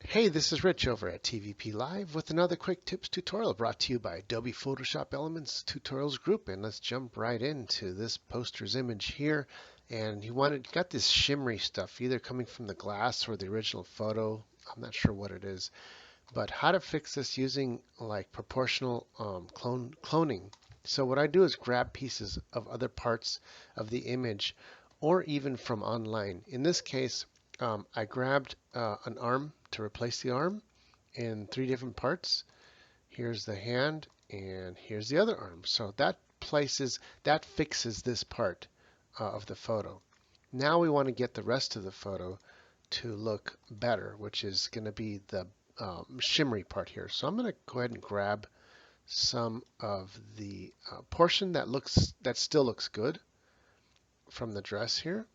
Hey, this is Rich over at TVP Live with another quick tips tutorial brought to you by Adobe Photoshop Elements Tutorials Group. And let's jump right into this poster's image here. And you got this shimmery stuff, either coming from the glass or the original photo. I'm not sure what it is, but how to fix this using like proportional cloning. So what I do is grab pieces of other parts of the image or even from online. In this case, I grabbed an arm to replace the arm in three different parts. Here's the hand and here's the other arm. So that fixes this part of the photo. Now we want to get the rest of the photo to look better, which is going to be the shimmery part here. So I'm going to go ahead and grab some of the portion that still looks good from the dress here.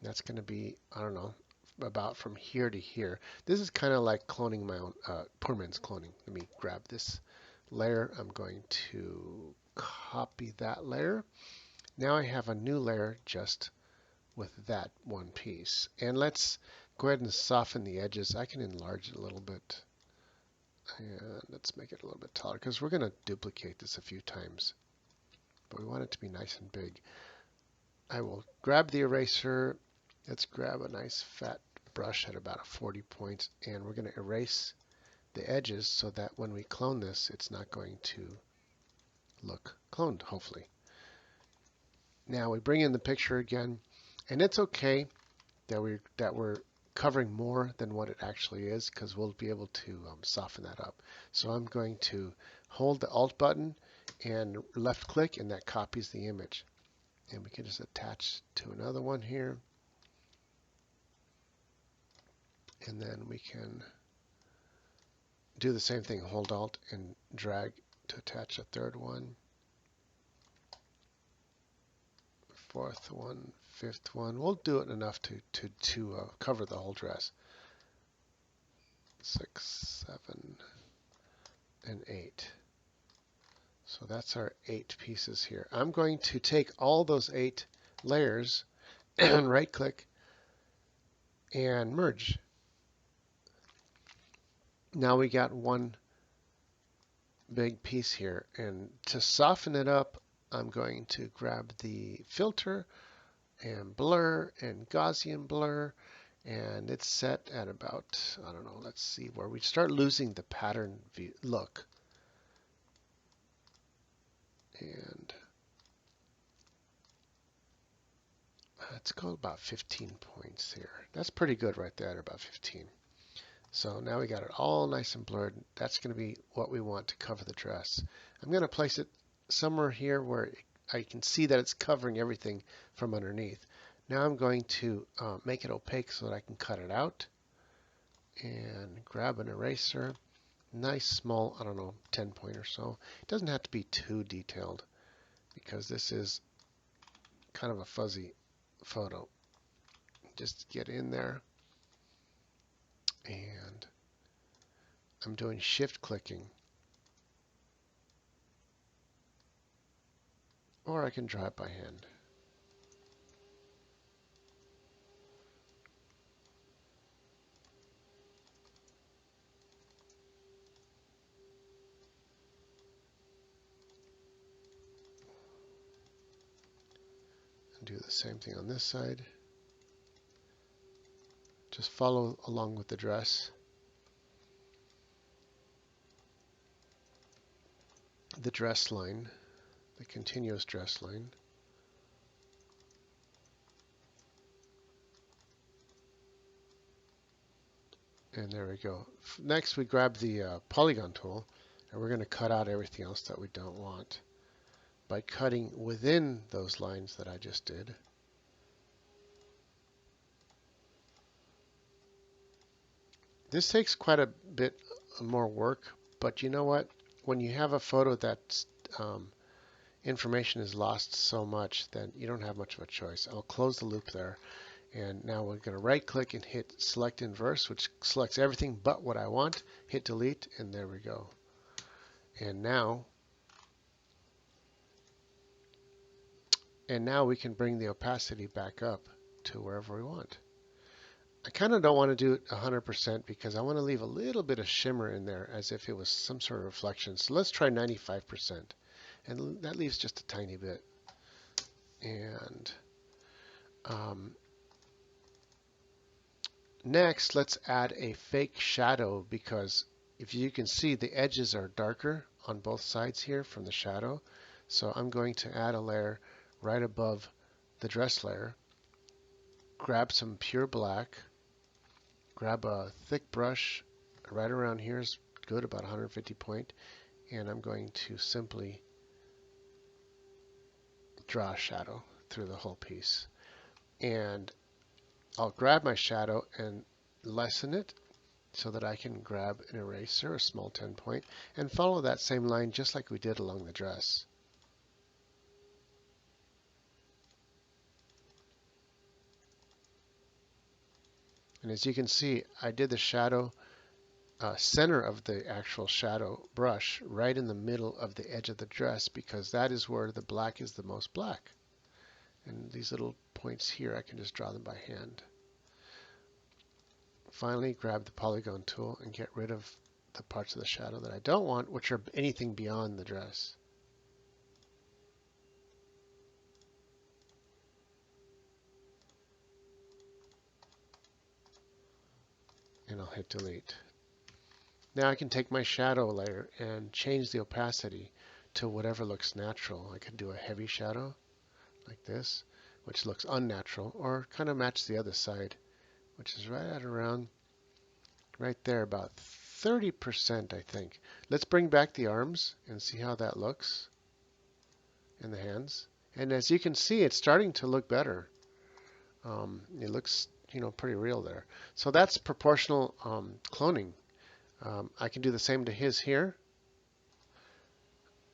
That's going to be, I don't know, about from here to here. This is kind of like cloning my own, poor man's cloning. Let me grab this layer. I'm going to copy that layer. Now I have a new layer just with that one piece. And let's go ahead and soften the edges. I can enlarge it a little bit. And let's make it a little bit taller because we're going to duplicate this a few times. But we want it to be nice and big. I will grab the eraser. Let's grab a nice fat brush at about 40 points, and we're going to erase the edges so that when we clone this, it's not going to look cloned, hopefully. Now we bring in the picture again, and it's okay that we're covering more than what it actually is because we'll be able to soften that up. So I'm going to hold the Alt button and left click, and that copies the image. And we can just attach to another one here. And then we can do the same thing, hold Alt and drag to attach a third one, fourth one, fifth one. We'll do it enough to cover the whole dress. 6, 7, and 8. So that's our 8 pieces here. I'm going to take all those 8 layers and right click and merge. Now we got one big piece here, and to soften it up, I'm going to grab the filter and blur and Gaussian blur, and it's set at about, I don't know, let's see, where we start losing the pattern look. And let's go about 15 points here. That's pretty good right there at about 15. So now we got it all nice and blurred. That's going to be what we want to cover the dress. I'm going to place it somewhere here where I can see that it's covering everything from underneath. Now I'm going to make it opaque so that I can cut it out and grab an eraser. Nice small, I don't know, 10 point or so. It doesn't have to be too detailed because this is kind of a fuzzy photo. Just get in there, and I'm doing shift clicking, or I can draw it by hand. And do the same thing on this side. Just follow along with the dress. The dress line, the continuous dress line. And there we go. Next we grab the polygon tool, and we're going to cut out everything else that we don't want by cutting within those lines that I just did. This takes quite a bit more work, but you know what? When you have a photo that information is lost so much, then you don't have much of a choice. I'll close the loop there. And now we're going to right click and hit select inverse, which selects everything but what I want. Hit delete, and there we go. And now we can bring the opacity back up to wherever we want. I kind of don't want to do it 100% because I want to leave a little bit of shimmer in there as if it was some sort of reflection. So let's try 95%. And that leaves just a tiny bit. And um, next, let's add a fake shadow because if you can see, the edges are darker on both sides here from the shadow. So I'm going to add a layer right above the dress layer. Grab some pure black. Grab a thick brush. Right around here is good, about 150 point. And I'm going to simply draw a shadow through the whole piece. And I'll grab my shadow and lessen it so that I can grab an eraser, a small 10 point, and follow that same line just like we did along the dress. And as you can see, I did the shadow center of the actual shadow brush right in the middle of the edge of the dress because that is where the black is the most black. And these little points here, I can just draw them by hand. Finally, grab the polygon tool and get rid of the parts of the shadow that I don't want, which are anything beyond the dress. And I'll hit delete. Now I can take my shadow layer and change the opacity to whatever looks natural. I could do a heavy shadow like this, which looks unnatural, or kind of match the other side, which is right at around right there, about 30%, I think. Let's bring back the arms and see how that looks in the hands. And as you can see, it's starting to look better. It looks, pretty real there. So that's proportional cloning. I can do the same to his here.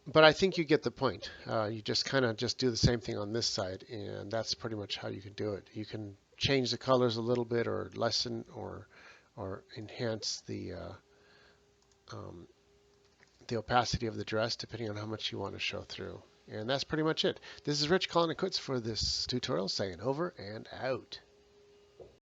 But I think you get the point. You just kind of just do the same thing on this side, and that's pretty much how you can do it. You can change the colors a little bit, or lessen, or enhance the opacity of the dress, depending on how much you want to show through. And that's pretty much it. This is Rich calling it quits for this tutorial, saying over and out.